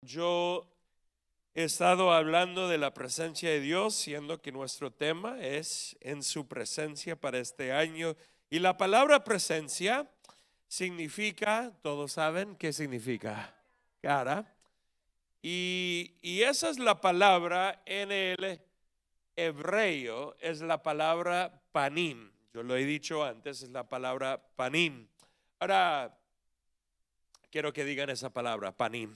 Yo he estado hablando de la presencia de Dios, siendo que nuestro tema es en su presencia para este año. Y la palabra presencia significa, todos saben qué significa, cara. Y esa es la palabra en el hebreo, es la palabra panim. Yo lo he dicho antes, es la palabra panim. Ahora, quiero que digan esa palabra, panim.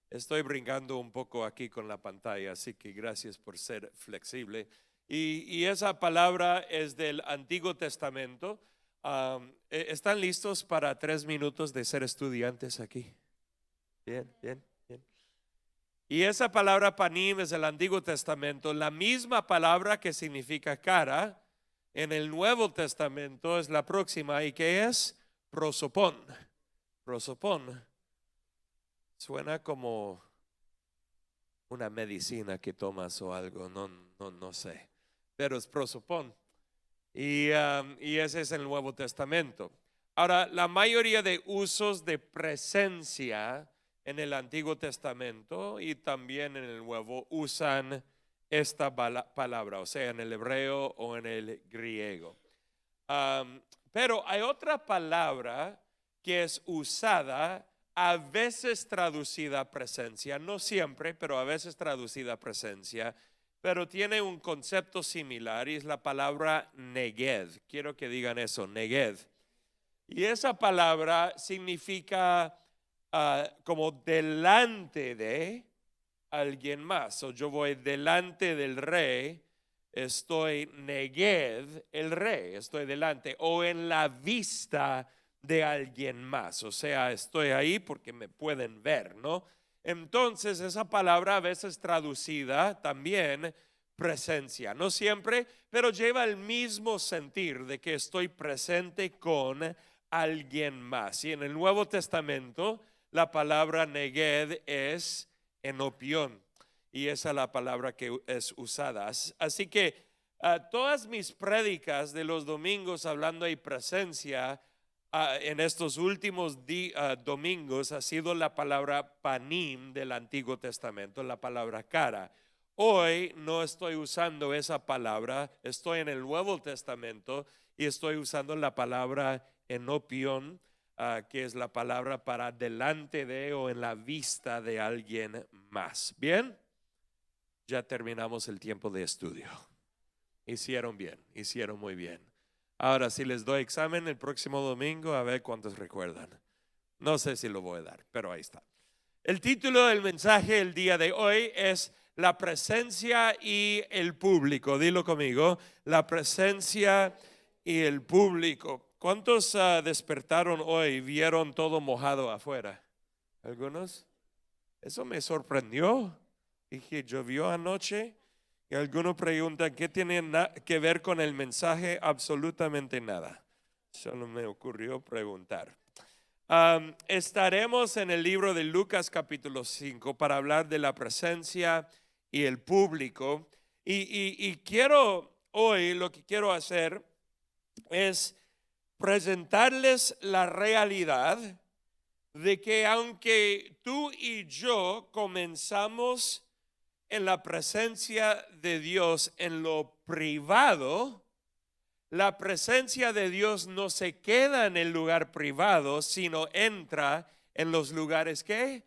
Estoy brincando un poco aquí con la pantalla, así que gracias por ser flexible. Y esa palabra es del Antiguo Testamento. ¿Están listos para 3 minutos de ser estudiantes aquí? Bien, bien, bien. Y esa palabra panim es del Antiguo Testamento. La misma palabra que significa cara en el Nuevo Testamento es la próxima. ¿Y qué es? Prosopón. Prosopón. Suena como una medicina que tomas o algo, no sé, pero es prosopón. Y ese es el Nuevo Testamento. Ahora, la mayoría de usos de presencia en el Antiguo Testamento y también en el Nuevo usan esta palabra, o sea, en el hebreo o en el griego. Pero hay otra palabra que es usada, a veces traducida presencia, no siempre, pero a veces traducida presencia, pero tiene un concepto similar y es la palabra neged. Quiero que digan eso, neged. Y esa palabra significa como delante de alguien más. O yo voy delante del rey, estoy neged el rey, estoy delante, o en la vista de alguien más, o sea, estoy ahí porque me pueden ver, ¿no? Entonces esa palabra a veces traducida también presencia, no siempre, pero lleva el mismo sentir de que estoy presente con alguien más. Y en el Nuevo Testamento la palabra neged es enopión, y esa es la palabra que es usada. Así que todas mis prédicas de los domingos hablando de presencia en estos últimos domingos ha sido la palabra panim del Antiguo Testamento, la palabra cara. Hoy no estoy usando esa palabra, estoy en el Nuevo Testamento y estoy usando la palabra enopión, que es la palabra para delante de o en la vista de alguien más. Bien, ya terminamos el tiempo de estudio. Hicieron bien, hicieron muy bien. Ahora, si les doy examen el próximo domingo, a ver cuántos recuerdan. No sé si lo voy a dar, pero ahí está. El título del mensaje el día de hoy es la presencia y el público. Dilo conmigo, la presencia y el público. ¿Cuántos despertaron hoy y vieron todo mojado afuera? ¿Algunos? Eso me sorprendió. Dije, llovió anoche. Y algunos preguntan, ¿qué tiene que ver con el mensaje? Absolutamente nada. Solo me ocurrió preguntar. Estaremos en el libro de Lucas capítulo 5 para hablar de la presencia y el público. Y quiero hoy, lo que quiero hacer es presentarles la realidad de que aunque tú y yo comenzamos en la presencia de Dios en lo privado, la presencia de Dios no se queda en el lugar privado, sino entra en los lugares ¿qué?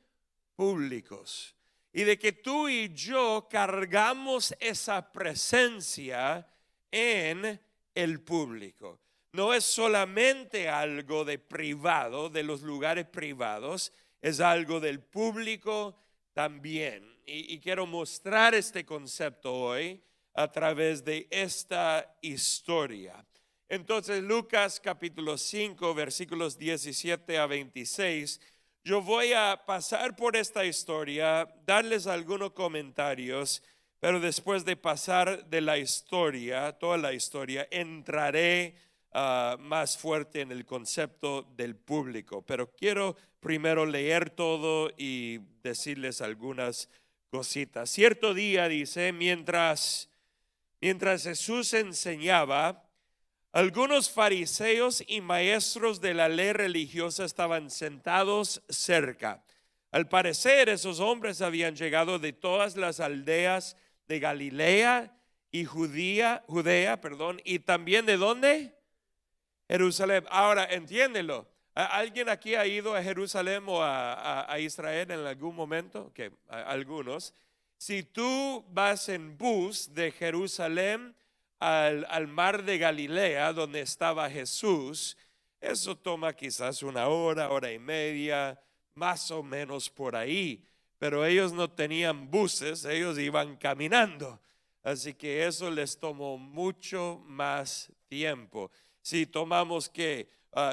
Públicos. Y de que tú y yo cargamos esa presencia en el público. No es solamente algo de privado, de los lugares privados, es algo del público también. Y quiero mostrar este concepto hoy a través de esta historia. Entonces, Lucas capítulo 5, versículos 17 a 26. Yo voy a pasar por esta historia, darles algunos comentarios, pero después de pasar de la historia, toda la historia, entraré más fuerte en el concepto del público. Pero quiero primero leer todo y decirles algunas cositas. Cierto día, dice, mientras Jesús enseñaba, algunos fariseos y maestros de la ley religiosa estaban sentados cerca. Al parecer, esos hombres habían llegado de todas las aldeas de Galilea y Judea, perdón, y también ¿de dónde? Jerusalén. Ahora, entiéndelo. ¿Alguien aquí ha ido a Jerusalén o a Israel en algún momento? Okay, algunos. Si tú vas en bus de Jerusalén al mar de Galilea, donde estaba Jesús, eso toma quizás una hora, hora y media, más o menos por ahí. Pero ellos no tenían buses, ellos iban caminando. Así que eso les tomó mucho más tiempo. Si tomamos que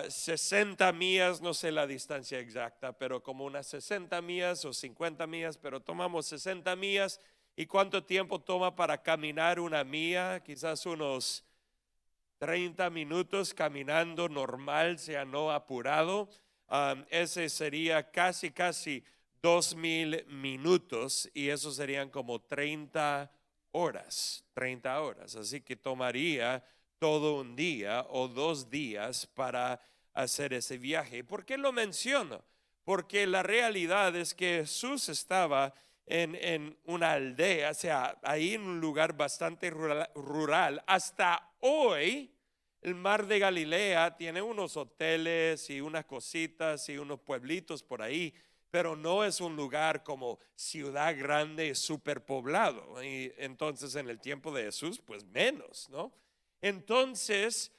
60 millas, no sé la distancia exacta, pero como unas 60 millas o 50 millas, pero tomamos 60 millas. ¿Y cuánto tiempo toma para caminar una milla? Quizás unos 30 minutos caminando normal, sea no apurado. Ese sería casi 2,000 minutos y eso serían como 30 horas. Así que tomaría todo un día o 2 días para hacer ese viaje. ¿Por qué lo menciono? Porque la realidad es que Jesús estaba en una aldea, o sea, ahí en un lugar bastante rural. Hasta hoy, el mar de Galilea tiene unos hoteles y unas cositas y unos pueblitos por ahí, pero no es un lugar como ciudad grande, superpoblado. Y entonces en el tiempo de Jesús, pues menos, ¿no? Entonces,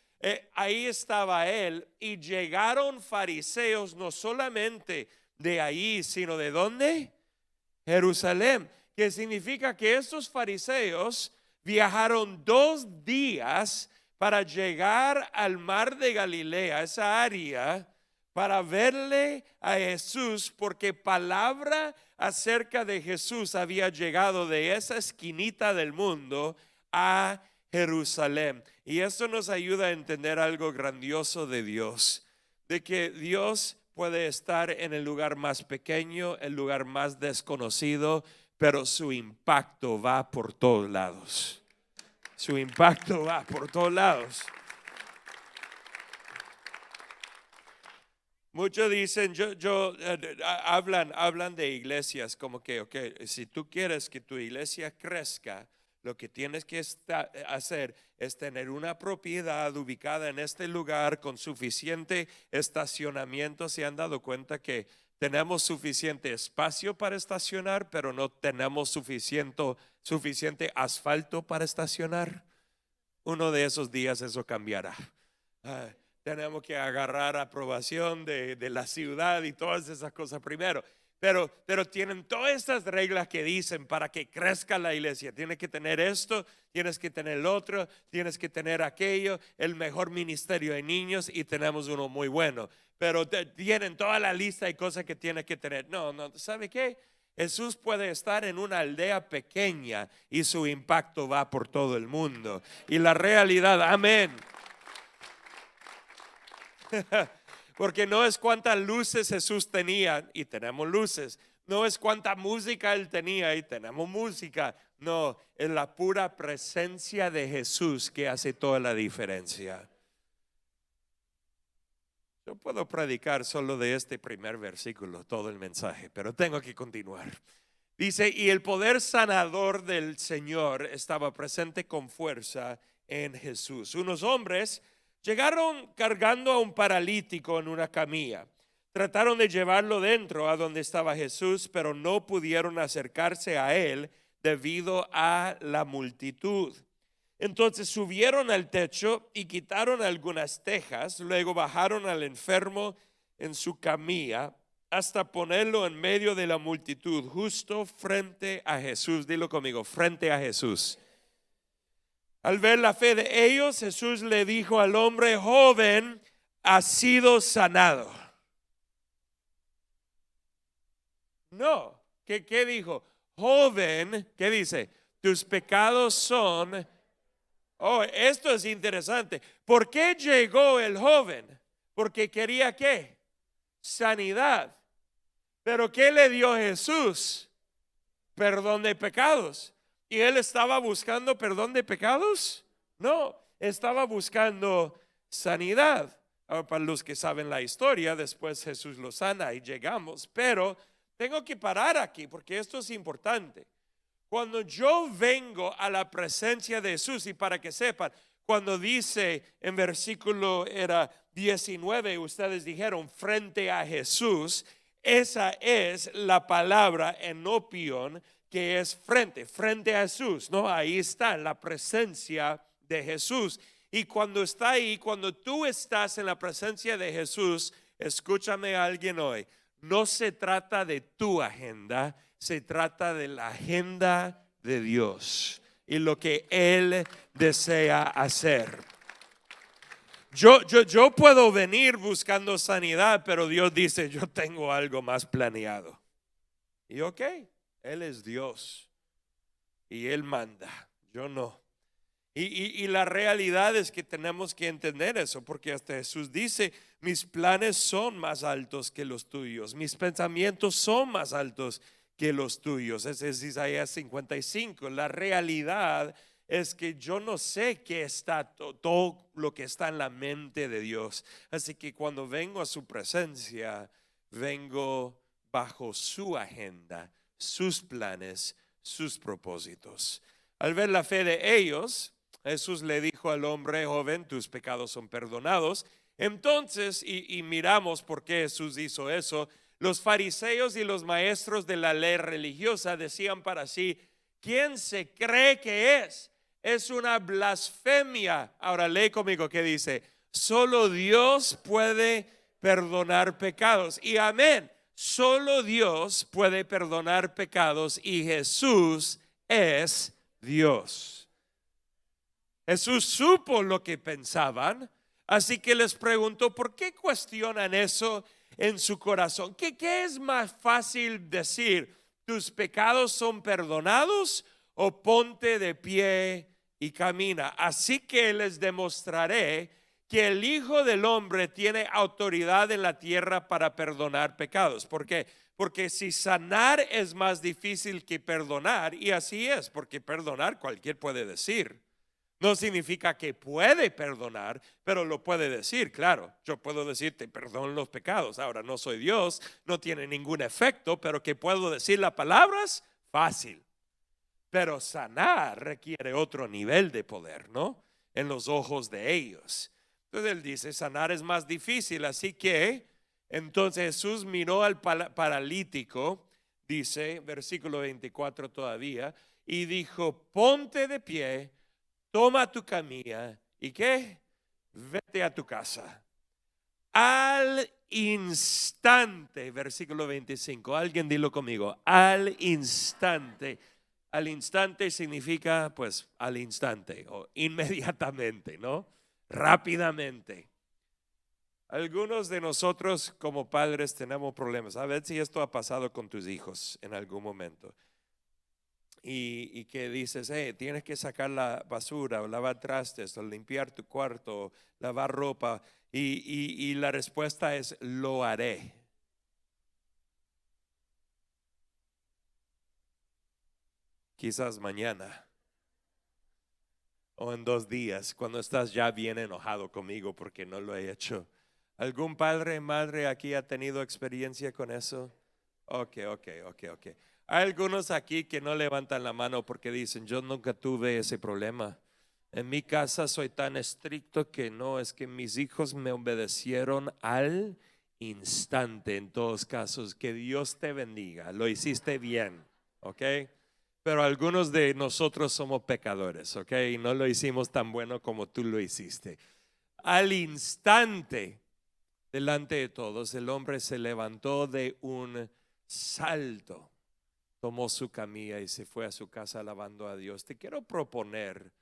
ahí estaba él y llegaron fariseos no solamente de ahí, sino ¿de dónde? Jerusalén, que significa que estos fariseos viajaron 2 días para llegar al mar de Galilea, esa área, para verle a Jesús, porque palabra acerca de Jesús había llegado de esa esquinita del mundo a Jerusalén. Y esto nos ayuda a entender algo grandioso de Dios, de que Dios puede estar en el lugar más pequeño, el lugar más desconocido, pero su impacto va por todos lados. Su impacto va por todos lados. Muchos dicen, hablan de iglesias como que, okay, si tú quieres que tu iglesia crezca, lo que tienes que hacer es tener una propiedad ubicada en este lugar con suficiente estacionamiento. ¿Se han dado cuenta que tenemos suficiente espacio para estacionar, pero no tenemos suficiente asfalto para estacionar? Uno de esos días eso cambiará. Tenemos que agarrar aprobación de la ciudad y todas esas cosas primero. Pero tienen todas estas reglas que dicen para que crezca la iglesia. Tienes que tener esto, tienes que tener el otro, tienes que tener aquello, el mejor ministerio de niños y tenemos uno muy bueno. Pero tienen toda la lista de cosas que tienes que tener. No, ¿sabe qué? Jesús puede estar en una aldea pequeña y su impacto va por todo el mundo. Y la realidad, amén. Porque no es cuántas luces Jesús tenía y tenemos luces. No es cuánta música él tenía y tenemos música. No, es la pura presencia de Jesús que hace toda la diferencia. Yo puedo predicar solo de este primer versículo todo el mensaje, pero tengo que continuar. Dice, y el poder sanador del Señor estaba presente con fuerza en Jesús. Unos hombres llegaron cargando a un paralítico en una camilla. Trataron de llevarlo dentro a donde estaba Jesús, pero no pudieron acercarse a él debido a la multitud. Entonces subieron al techo y quitaron algunas tejas, luego bajaron al enfermo en su camilla hasta ponerlo en medio de la multitud, justo frente a Jesús. Dilo conmigo, frente a Jesús. Al ver la fe de ellos, Jesús le dijo al hombre, joven, has sido sanado. No, ¿qué dijo? Joven, ¿qué dice? Tus pecados son... Oh, esto es interesante. ¿Por qué llegó el joven? Porque quería ¿qué? Sanidad. ¿Pero qué le dio Jesús? Perdón de pecados. ¿Y él estaba buscando perdón de pecados? No, estaba buscando sanidad. Ahora, para los que saben la historia, después Jesús lo sana y llegamos. Pero Tengo que parar aquí porque esto es importante. Cuando yo vengo a la presencia de Jesús, y para que sepan, cuando dice en versículo era 19, ustedes dijeron frente a Jesús, esa es la palabra enopion, que es frente a Jesús, ¿no? Ahí está la presencia de Jesús. Y cuando está ahí, cuando tú estás en la presencia de Jesús, escúchame a alguien hoy, no se trata de tu agenda, se trata de la agenda de Dios y lo que Él desea hacer. Yo puedo venir buscando sanidad, pero Dios dice, yo tengo algo más planeado. Y ok, Él es Dios y Él manda, yo no. Y la realidad es que tenemos que entender eso, porque hasta Jesús dice, mis planes son más altos que los tuyos, mis pensamientos son más altos que los tuyos. Ese es Isaías 55. La realidad es que yo no sé qué está, todo lo que está en la mente de Dios. Así que cuando vengo a su presencia, vengo bajo su agenda, sus planes, sus propósitos. Al ver la fe de ellos, Jesús le dijo al hombre, joven, tus pecados son perdonados. Entonces, y miramos por qué Jesús hizo eso. Los fariseos y los maestros de la ley religiosa decían para sí, ¿quién se cree que es? Es una blasfemia. Ahora lee conmigo que dice, solo Dios puede perdonar pecados. Y amén, solo Dios puede perdonar pecados y Jesús es Dios. Jesús supo lo que pensaban, así que les preguntó, ¿por qué cuestionan eso en su corazón? ¿Qué es más fácil decir? ¿Tus pecados son perdonados o ponte de pie y camina? Así que les demostraré que el Hijo del Hombre tiene autoridad en la tierra para perdonar pecados. ¿Por qué? Porque si sanar es más difícil que perdonar, y así es, porque perdonar cualquier puede decir. No significa que puede perdonar, pero lo puede decir, claro. Yo puedo decirte, perdón los pecados. Ahora no soy Dios, no tiene ningún efecto, pero que puedo decir las palabras, fácil. Pero sanar requiere otro nivel de poder, ¿no? En los ojos de ellos. Entonces él dice, sanar es más difícil, así que entonces Jesús miró al paralítico, dice, versículo 24 todavía, y dijo, ponte de pie, toma tu camilla y ¿qué? Vete a tu casa. Al instante, versículo 25, alguien dilo conmigo, al instante. Al instante significa pues al instante o inmediatamente, ¿no? Rápidamente. Algunos de nosotros como padres tenemos problemas. A ver si esto ha pasado con tus hijos en algún momento. Y que dices, tienes que sacar la basura o lavar trastes o limpiar tu cuarto, o lavar ropa, y la respuesta es lo haré. Quizás mañana o en 2 días, cuando estás ya bien enojado conmigo porque no lo he hecho. ¿Algún padre, madre aquí ha tenido experiencia con eso? Ok. Hay algunos aquí que no levantan la mano porque dicen, yo nunca tuve ese problema. En mi casa soy tan estricto que no, es que mis hijos me obedecieron al instante en todos casos. Que Dios te bendiga, lo hiciste bien, ok. Pero algunos de nosotros somos pecadores, ok, y no lo hicimos tan bueno como tú lo hiciste. Al instante, delante de todos, el hombre se levantó de un salto, tomó su camilla y se fue a su casa alabando a Dios. Te quiero proponer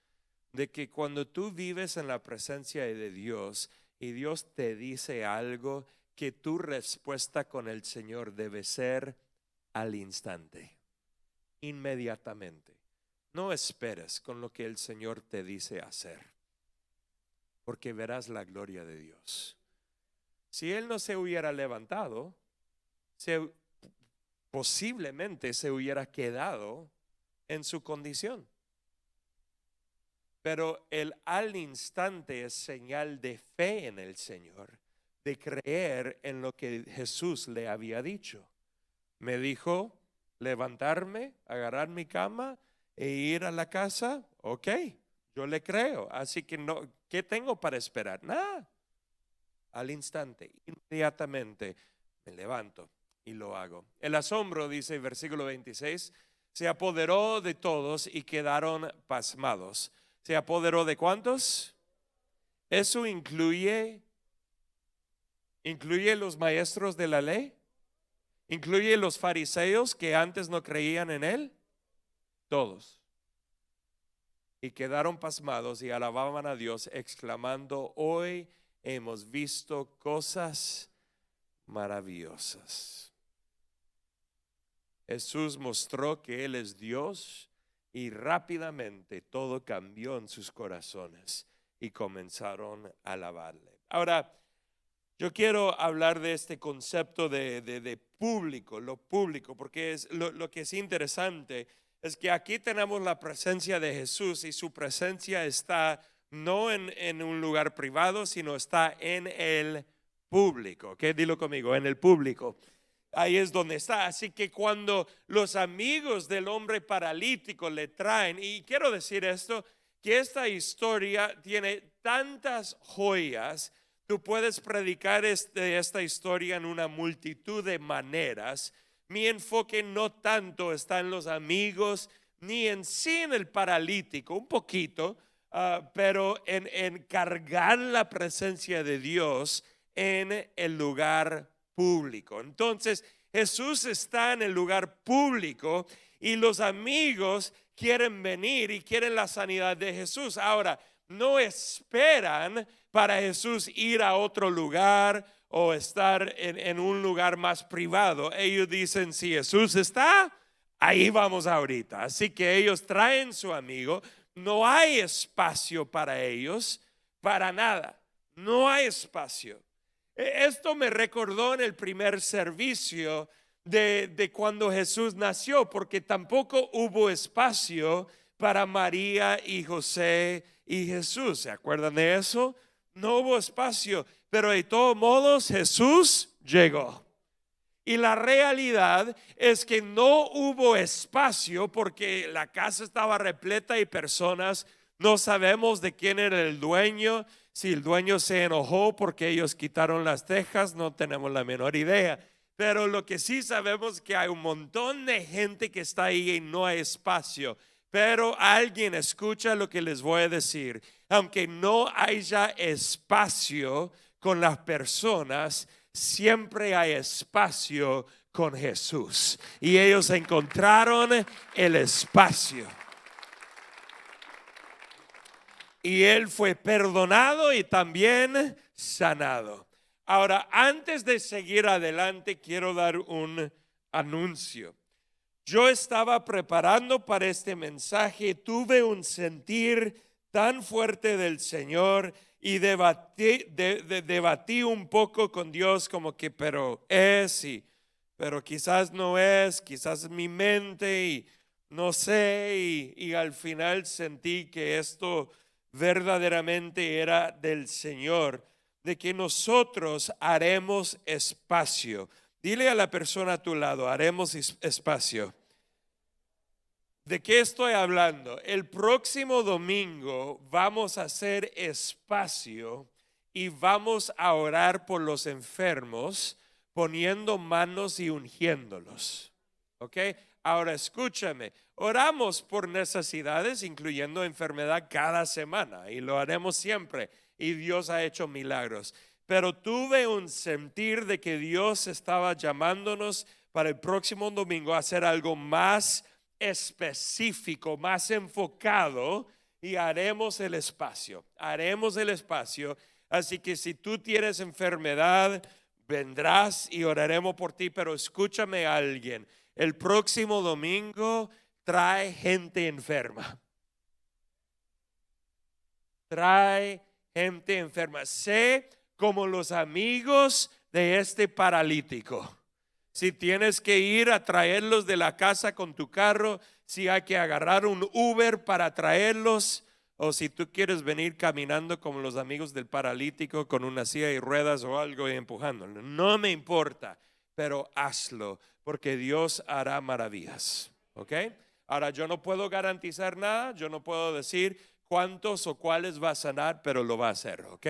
de que cuando tú vives en la presencia de Dios y Dios te dice algo, que tu respuesta con el Señor debe ser al instante, inmediatamente. No esperes con lo que el Señor te dice hacer, porque verás la gloria de Dios. Si Él no se hubiera levantado, posiblemente se hubiera quedado en su condición. Pero el al instante es señal de fe en el Señor, de creer en lo que Jesús le había dicho. Me dijo levantarme, agarrar mi cama e ir a la casa. Ok, yo le creo. Así que no, ¿qué tengo para esperar? Nada. Al instante, inmediatamente me levanto y lo hago. El asombro, dice el versículo 26, se apoderó de todos y quedaron pasmados. ¿Se apoderó de cuántos? Eso incluye los maestros de la ley, incluye los fariseos que antes no creían en él, todos. Y quedaron pasmados y alababan a Dios, exclamando: hoy hemos visto cosas maravillosas. Jesús mostró que Él es Dios y rápidamente todo cambió en sus corazones y comenzaron a alabarle. Ahora, yo quiero hablar de este concepto de público, lo público, porque es lo que es interesante es que aquí tenemos la presencia de Jesús y su presencia está no en un lugar privado, sino está en el público. ¿Ok? Dilo conmigo, en el público. Ahí es donde está. Así que cuando los amigos del hombre paralítico le traen, y quiero decir esto, que esta historia tiene tantas joyas. Tú puedes predicar esta historia en una multitud de maneras. Mi enfoque no tanto está en los amigos, ni en sí en el paralítico, un poquito, pero en cargar la presencia de Dios en el lugar público. Entonces, Jesús está en el lugar público y los amigos quieren venir y quieren la sanidad de Jesús. Ahora, no esperan para Jesús ir a otro lugar o estar en un lugar más privado. Ellos dicen: si Jesús está, ahí vamos ahorita. Así que ellos traen su amigo. No hay espacio para ellos, para nada. No hay espacio. Esto me recordó en el primer servicio de cuando Jesús nació, porque tampoco hubo espacio para María y José y Jesús. ¿Se acuerdan de eso? No hubo espacio, pero de todos modos Jesús llegó. Y la realidad es que no hubo espacio porque la casa estaba repleta de personas. No sabemos de quién era el dueño. Si el dueño se enojó porque ellos quitaron las tejas, no tenemos la menor idea. Pero lo que sí sabemos es que hay un montón de gente que está ahí y no hay espacio. Pero alguien escucha lo que les voy a decir. Aunque no haya espacio con las personas, siempre hay espacio con Jesús. Y ellos encontraron el espacio. Y él fue perdonado y también sanado. Ahora, antes de seguir adelante, quiero dar un anuncio. Yo estaba preparando para este mensaje, tuve un sentir tan fuerte del Señor y debatí un poco con Dios, como que pero quizás no es, quizás es mi mente y no sé, y al final sentí que esto verdaderamente era del Señor, de que nosotros haremos espacio. Dile a la persona a tu lado: haremos espacio. ¿De qué estoy hablando? El próximo domingo vamos a hacer espacio y vamos a orar por los enfermos, poniendo manos y ungiéndolos. ¿Ok? Ahora escúchame, oramos por necesidades, incluyendo enfermedad, cada semana, y lo haremos siempre, y Dios ha hecho milagros. Pero tuve un sentir de que Dios estaba llamándonos para el próximo domingo a hacer algo más específico, más enfocado, y haremos el espacio. Así que si tú tienes enfermedad, vendrás y oraremos por ti. Pero escúchame, alguien, el próximo domingo trae gente enferma. Trae gente enferma. Sé como los amigos de este paralítico. Si tienes que ir a traerlos de la casa con tu carro, si hay que agarrar un Uber para traerlos, o si tú quieres venir caminando como los amigos del paralítico con una silla y ruedas o algo y empujándolo, no me importa, pero hazlo, porque Dios hará maravillas. ¿Ok? Ahora, yo no puedo garantizar nada, yo no puedo decir cuántos o cuáles va a sanar, pero lo va a hacer. ¿Ok?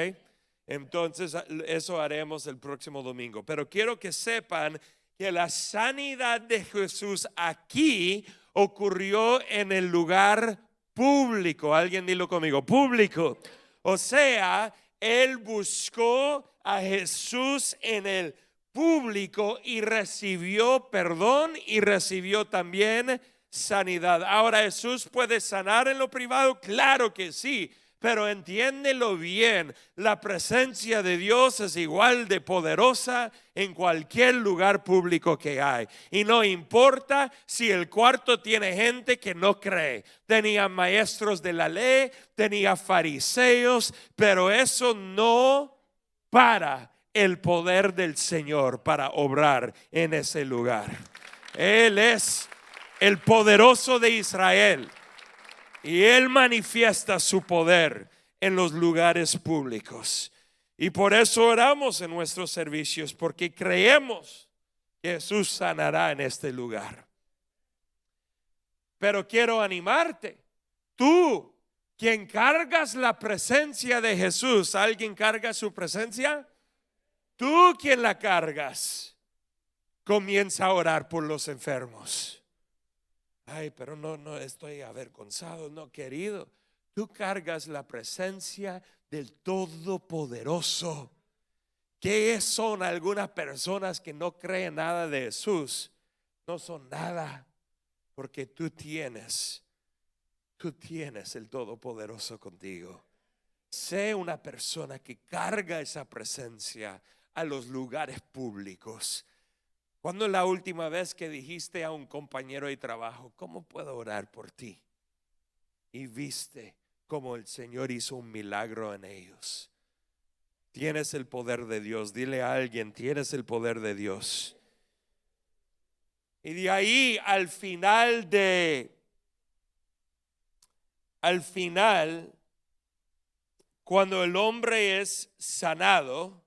Entonces, eso haremos el próximo domingo. Pero quiero que sepan que la sanidad de Jesús aquí ocurrió en el lugar público. Alguien dilo conmigo, público. O sea, él buscó a Jesús en el público y recibió perdón y recibió también sanidad. Ahora, ¿Jesús puede sanar en lo privado? Claro que sí. Pero entiéndelo bien, la presencia de Dios es igual de poderosa en cualquier lugar público que hay. Y no importa si el cuarto tiene gente que no cree. Tenía maestros de la ley, tenía fariseos, pero eso no para el poder del Señor para obrar en ese lugar. Él es el poderoso de Israel. Y Él manifiesta su poder en los lugares públicos. Y por eso oramos en nuestros servicios, porque creemos que Jesús sanará en este lugar. Pero quiero animarte. Tú, quien cargas la presencia de Jesús, ¿alguien carga su presencia? Tú quien la cargas, comienza a orar por los enfermos. Ay, pero no estoy avergonzado, no, querido. Tú cargas la presencia del Todopoderoso. ¿Qué son algunas personas que no creen nada de Jesús? No son nada, porque tú tienes el Todopoderoso contigo. Sé una persona que carga esa presencia a los lugares públicos. ¿Cuándo es la última vez que dijiste a un compañero de trabajo, ¿cómo puedo orar por ti? Y viste cómo el Señor hizo un milagro en ellos. Tienes el poder de Dios. Dile a alguien, tienes el poder de Dios. Y de ahí al final, cuando el hombre es sanado,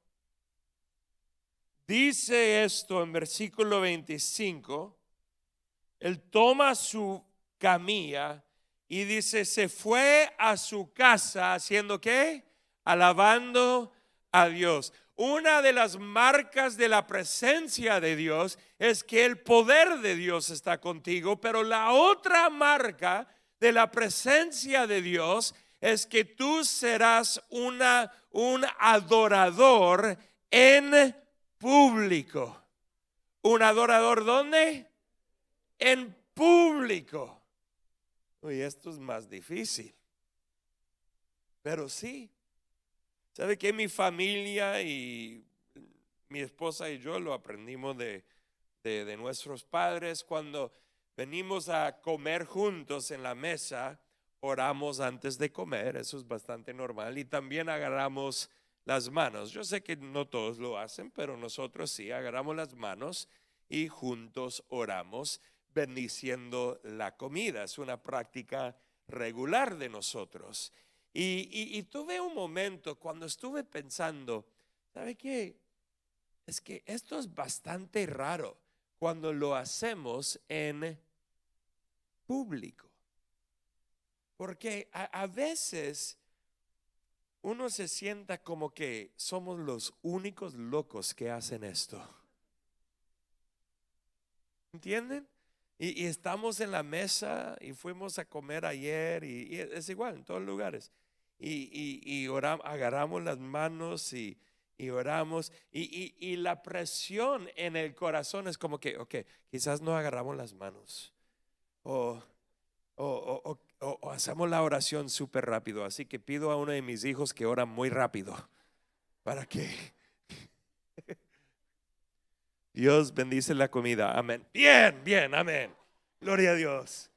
dice esto en versículo 25, él toma su camilla y dice, se fue a su casa haciendo ¿qué? Alabando a Dios. Una de las marcas de la presencia de Dios es que el poder de Dios está contigo, pero la otra marca de la presencia de Dios es que tú serás un adorador en público. ¿Un adorador dónde? En público. Uy, esto es más difícil. Pero sí. ¿Sabe que mi familia y mi esposa y yo lo aprendimos de nuestros padres? Cuando venimos a comer juntos en la mesa, oramos antes de comer. Eso es bastante normal. Y también agarramos las manos. Yo sé que no todos lo hacen, pero nosotros sí agarramos las manos y juntos oramos bendiciendo la comida. Es una práctica regular de nosotros. Y tuve un momento cuando estuve pensando, ¿sabe qué? Es que esto es bastante raro cuando lo hacemos en público. Porque a veces uno se sienta como que somos los únicos locos que hacen esto. ¿Entienden? Y estamos en la mesa y fuimos a comer ayer y es igual en todos lugares. Y oramos, agarramos las manos y oramos y la presión en el corazón es como que, ok, quizás no agarramos las manos o hacemos la oración súper rápido. Así que pido a uno de mis hijos que ora muy rápido para que Dios bendice la comida. Amén. Bien, bien, amén. Gloria a Dios.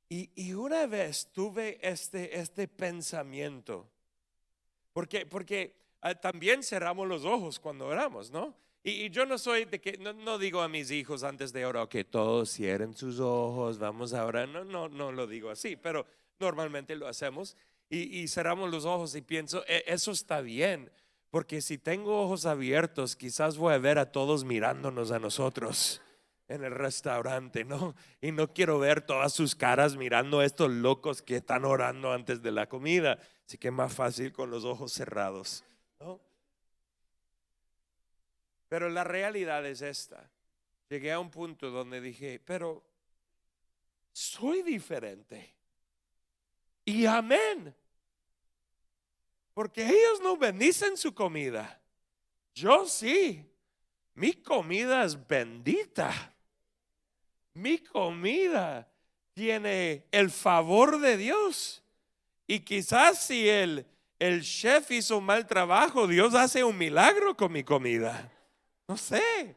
Y una vez tuve este pensamiento, porque también cerramos los ojos cuando oramos, ¿no? Y yo no soy de que, no digo a mis hijos antes de orar, que todos cierren sus ojos, vamos a orar. No lo digo así, pero normalmente lo hacemos y cerramos los ojos y pienso, eso está bien, Porque si tengo ojos abiertos, quizás voy a ver a todos mirándonos a nosotros en el restaurante, ¿no? Y no quiero ver todas sus caras mirando a estos locos que están orando antes de la comida. Así que es más fácil con los ojos cerrados, ¿no? Pero la realidad es esta. Llegué a un punto donde dije, pero soy diferente. Y amén. Porque ellos no bendicen su comida. Yo sí. Mi comida es bendita. Mi comida tiene el favor de Dios. Y quizás si el chef hizo un mal trabajo, Dios hace un milagro con mi comida. No sé.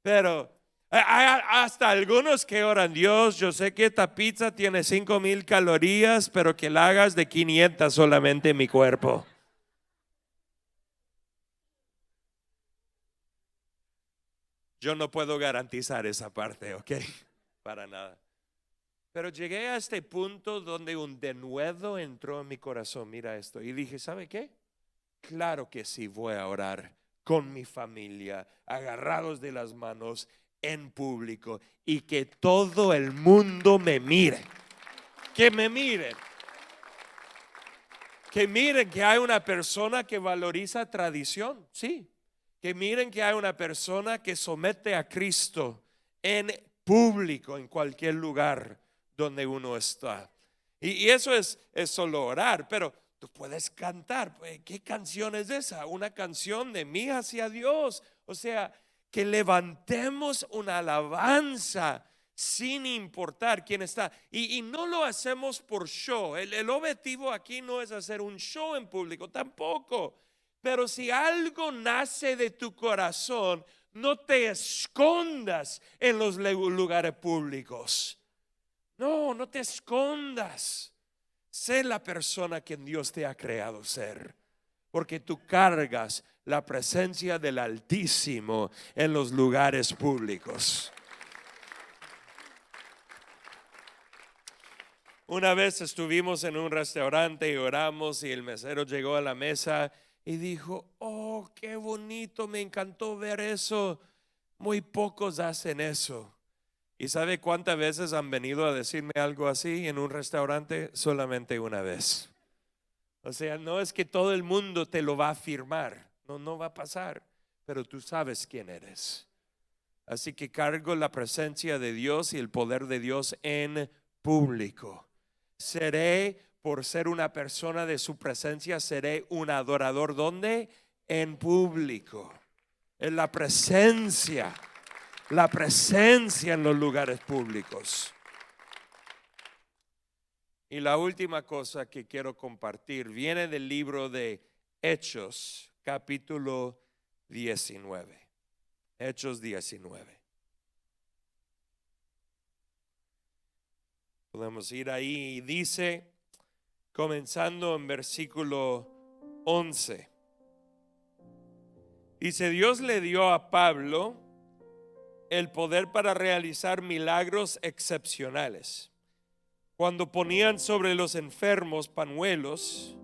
Pero hay hasta algunos que oran: Dios, yo sé que esta pizza tiene 5,000 calorías, pero que la hagas de 500 solamente en mi cuerpo. Yo no puedo garantizar esa parte, ¿ok? Para nada. Pero llegué a este punto donde un denuedo entró en mi corazón. Mira esto. Y dije, ¿sabe qué? Claro que sí, voy a orar con mi familia, agarrados de las manos en público, y que todo el mundo me mire. Que me miren. Que miren que hay una persona que valoriza tradición, sí. Que miren que hay una persona que somete a Cristo en público, en cualquier lugar donde uno está. Y eso es solo orar, pero tú puedes cantar. ¿Qué canción es esa? Una canción de mí hacia Dios. O sea, que levantemos una alabanza sin importar quién está. Y no lo hacemos por show. El objetivo aquí no es hacer un show en público, tampoco. Pero si algo nace de tu corazón, no te escondas en los lugares públicos. No te escondas. Sé la persona que Dios te ha creado ser, porque tú cargas la presencia del Altísimo en los lugares públicos. Una vez estuvimos en un restaurante y oramos, y el mesero llegó a la mesa y dijo: oh, qué bonito, me encantó ver eso. Muy pocos hacen eso. ¿Y sabe cuántas veces han venido a decirme algo así en un restaurante? Solamente una vez. O sea, no es que todo el mundo te lo va a afirmar. No va a pasar. Pero tú sabes quién eres. Así que cargo la presencia de Dios y el poder de Dios en público. Seré, por ser una persona de su presencia, seré un adorador. ¿Dónde? En público. En la presencia en los lugares públicos. Y la última cosa que quiero compartir viene del libro de Hechos, capítulo 19. Hechos 19. Podemos ir ahí y dice, comenzando en versículo 11. Dice: Dios le dio a Pablo el poder para realizar milagros excepcionales. Cuando ponían sobre los enfermos pañuelos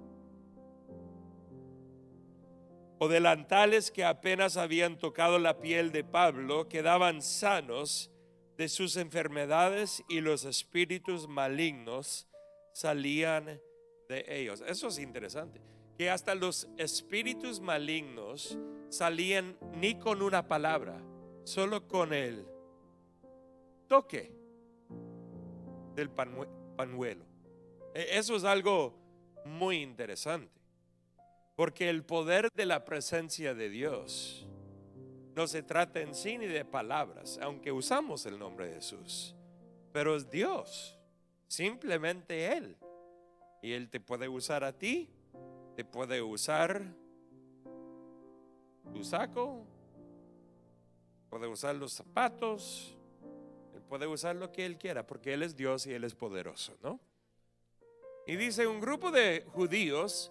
o delantales que apenas habían tocado la piel de Pablo, quedaban sanos de sus enfermedades, y los espíritus malignos salían de ellos. Eso es interesante, que hasta los espíritus malignos salían ni con una palabra, solo con el toque del pañuelo. Eso es algo muy interesante, porque el poder de la presencia de Dios no se trata en sí ni de palabras, aunque usamos el nombre de Jesús, pero es Dios, simplemente Él. Y Él te puede usar a ti, te puede usar tu saco, puede usar los zapatos, Él puede usar lo que Él quiera, porque Él es Dios y Él es poderoso, ¿no? Y dice: un grupo de judíos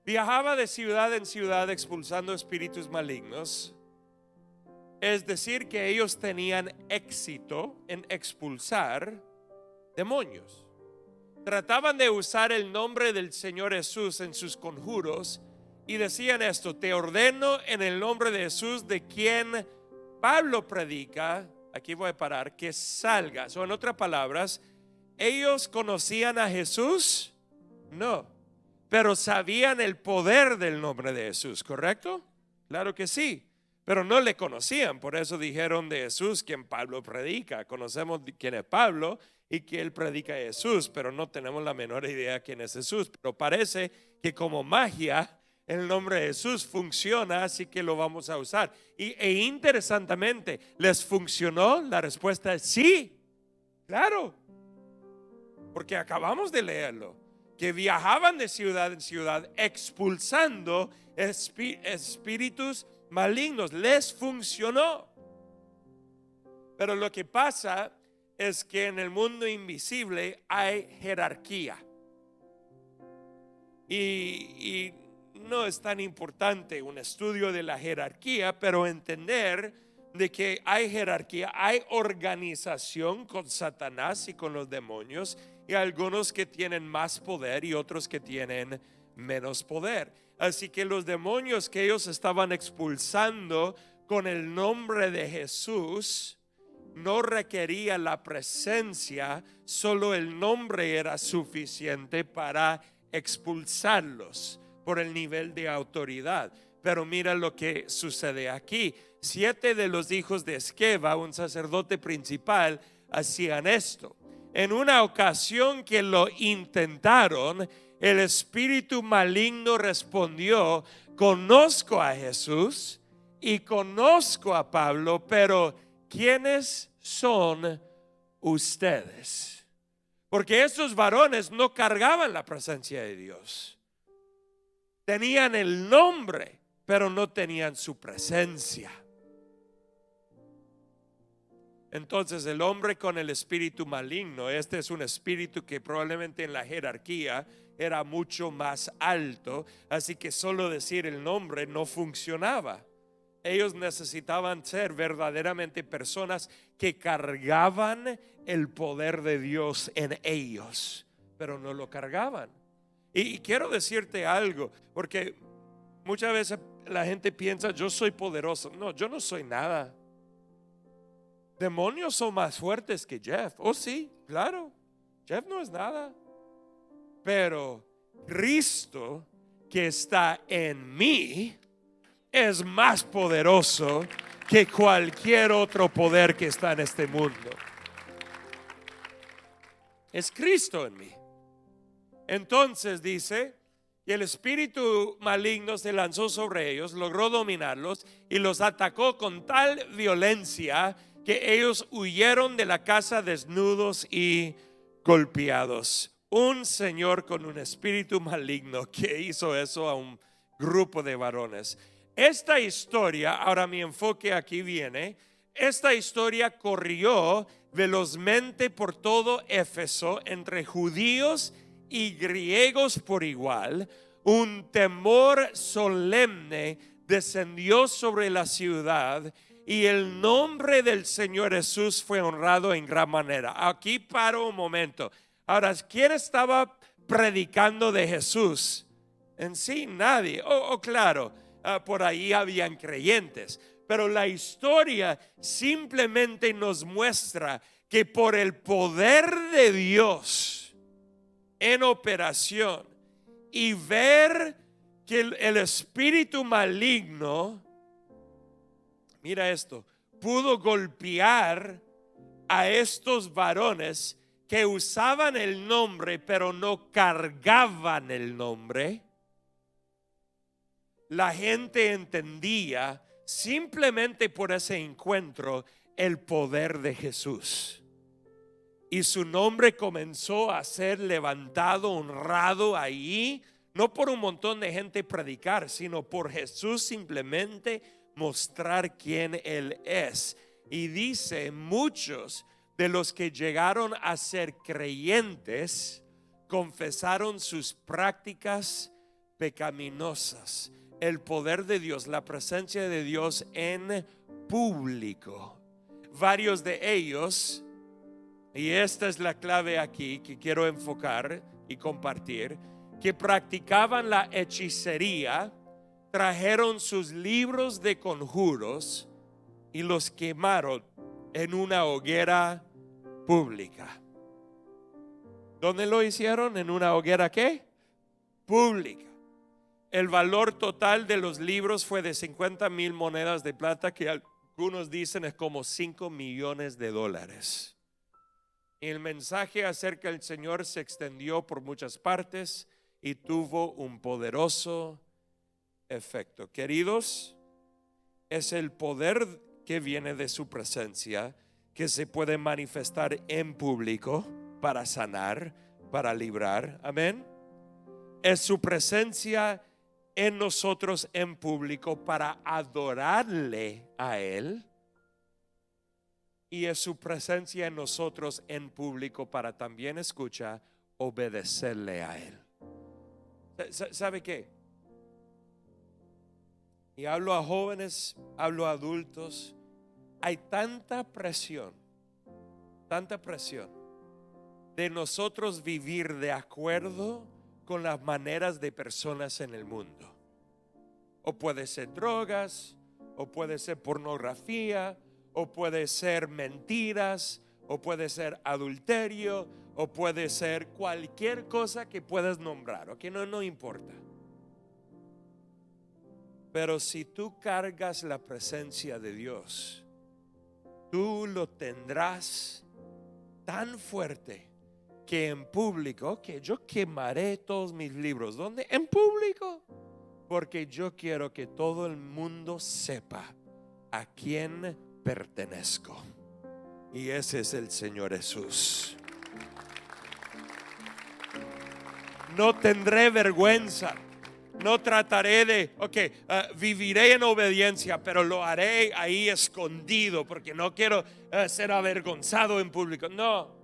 viajaba de ciudad en ciudad expulsando espíritus malignos. Es decir, que ellos tenían éxito en expulsar demonios. Trataban de usar el nombre del Señor Jesús en sus conjuros, y decían esto: te ordeno en el nombre de Jesús, de quien Pablo predica. Aquí voy a parar, que salgas. O en otras palabras, ¿ellos conocían a Jesús? No, pero sabían el poder del nombre de Jesús, ¿correcto? Claro que sí, pero no le conocían. Por eso dijeron de Jesús, quien Pablo predica. Conocemos quién es Pablo y que él predica a Jesús, pero no tenemos la menor idea quién es Jesús. Pero parece que como magia el nombre de Jesús funciona, así que lo vamos a usar. E interesantemente, ¿les funcionó? La respuesta es sí, claro, porque acabamos de leerlo, que viajaban de ciudad en ciudad expulsando espíritus malignos. Les funcionó. Pero lo que pasa es que en el mundo invisible hay jerarquía, y no es tan importante un estudio de la jerarquía, pero entender de que hay jerarquía, hay organización con Satanás y con los demonios, y algunos que tienen más poder y otros que tienen menos poder. Así que los demonios que ellos estaban expulsando con el nombre de Jesús no requería la presencia, solo el nombre era suficiente para expulsarlos por el nivel de autoridad. Pero mira lo que sucede aquí. 7 de los hijos de Esqueva, un sacerdote principal, hacían esto. En una ocasión que lo intentaron, el espíritu maligno respondió: conozco a Jesús y conozco a Pablo, pero ¿quiénes son ustedes? Porque estos varones no cargaban la presencia de Dios. Tenían el nombre, pero no tenían su presencia. Entonces el hombre con el espíritu maligno, este es un espíritu que probablemente en la jerarquía era mucho más alto, así que solo decir el nombre no funcionaba. Ellos necesitaban ser verdaderamente personas que cargaban el poder de Dios en ellos, pero no lo cargaban. Y quiero decirte algo, porque muchas veces la gente piensa: yo soy poderoso. No, yo no soy nada. Demonios son más fuertes que Jeff. Oh sí, claro, Jeff no es nada. Pero Cristo que está en mí es más poderoso que cualquier otro poder que está en este mundo. Es Cristo en mí. Entonces dice: y el espíritu maligno se lanzó sobre ellos, logró dominarlos y los atacó con tal violencia que ellos huyeron de la casa desnudos y golpeados. Un señor con un espíritu maligno que hizo eso a un grupo de varones. Esta historia, ahora mi enfoque aquí viene, esta historia corrió velozmente por todo Éfeso, entre judíos y griegos por igual. Un temor solemne descendió sobre la ciudad y el nombre del Señor Jesús fue honrado en gran manera. Aquí paro un momento. Ahora, ¿quién estaba predicando de Jesús? En sí, nadie. Claro, por ahí habían creyentes, pero la historia simplemente nos muestra que por el poder de Dios en operación y ver que el espíritu maligno, mira esto, pudo golpear a estos varones que usaban el nombre pero no cargaban el nombre. La gente entendía simplemente por ese encuentro el poder de Jesús, y su nombre comenzó a ser levantado, honrado ahí, no por un montón de gente predicar, sino por Jesús simplemente mostrar quién Él es. Y dice: muchos de los que llegaron a ser creyentes confesaron sus prácticas pecaminosas. El poder de Dios, la presencia de Dios en público. Varios de ellos, y esta es la clave aquí que quiero enfocar y compartir, que practicaban la hechicería trajeron sus libros de conjuros y los quemaron en una hoguera pública. ¿Dónde lo hicieron? ¿En una hoguera qué? Pública. El valor total de los libros fue de 50,000 monedas de plata, que algunos dicen es como 5 millones de dólares. El mensaje acerca del Señor se extendió por muchas partes y tuvo un poderoso efecto. Queridos, es el poder que viene de su presencia que se puede manifestar en público para sanar, para librar. Amén. Es su presencia en nosotros en público para adorarle a Él, y es su presencia en nosotros en público para también, escucha, obedecerle a Él. ¿Sabe qué? Y hablo a jóvenes, hablo a adultos. Hay tanta presión de nosotros vivir de acuerdo con las maneras de personas en el mundo. O puede ser drogas, o puede ser pornografía, o puede ser mentiras, o puede ser adulterio, o puede ser cualquier cosa que puedas nombrar, o que no importa. Pero si tú cargas la presencia de Dios, tú lo tendrás tan fuerte que en público, que yo quemaré todos mis libros. ¿Dónde? En público. Porque yo quiero que todo el mundo sepa a quién pertenezco. Y ese es el Señor Jesús. No tendré vergüenza. No trataré de, viviré en obediencia, pero lo haré ahí escondido porque no quiero ser avergonzado en público. No.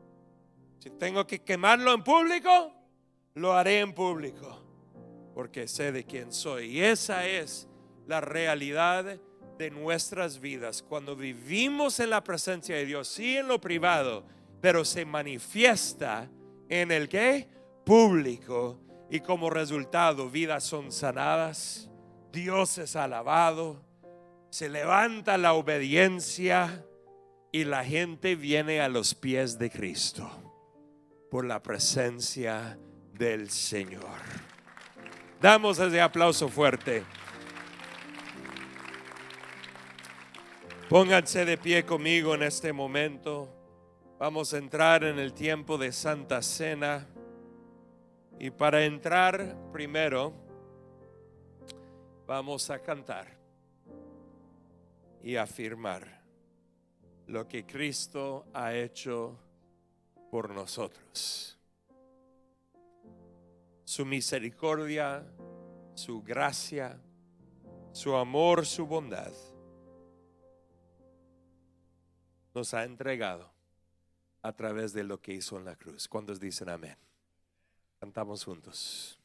Si tengo que quemarlo en público, lo haré en público, porque sé de quién soy. Y esa es la realidad de nuestras vidas cuando vivimos en la presencia de Dios, sí en lo privado, pero se manifiesta en el ¿qué? Público. Y como resultado, vidas son sanadas, Dios es alabado, se levanta la obediencia y la gente viene a los pies de Cristo por la presencia del Señor. Damos ese aplauso fuerte. Pónganse de pie conmigo en este momento. Vamos a entrar en el tiempo de Santa Cena. Y para entrar primero, vamos a cantar y afirmar lo que Cristo ha hecho por nosotros. Su misericordia, su gracia, su amor, su bondad nos ha entregado a través de lo que hizo en la cruz. ¿Cuántos dicen amén? Cantamos juntos.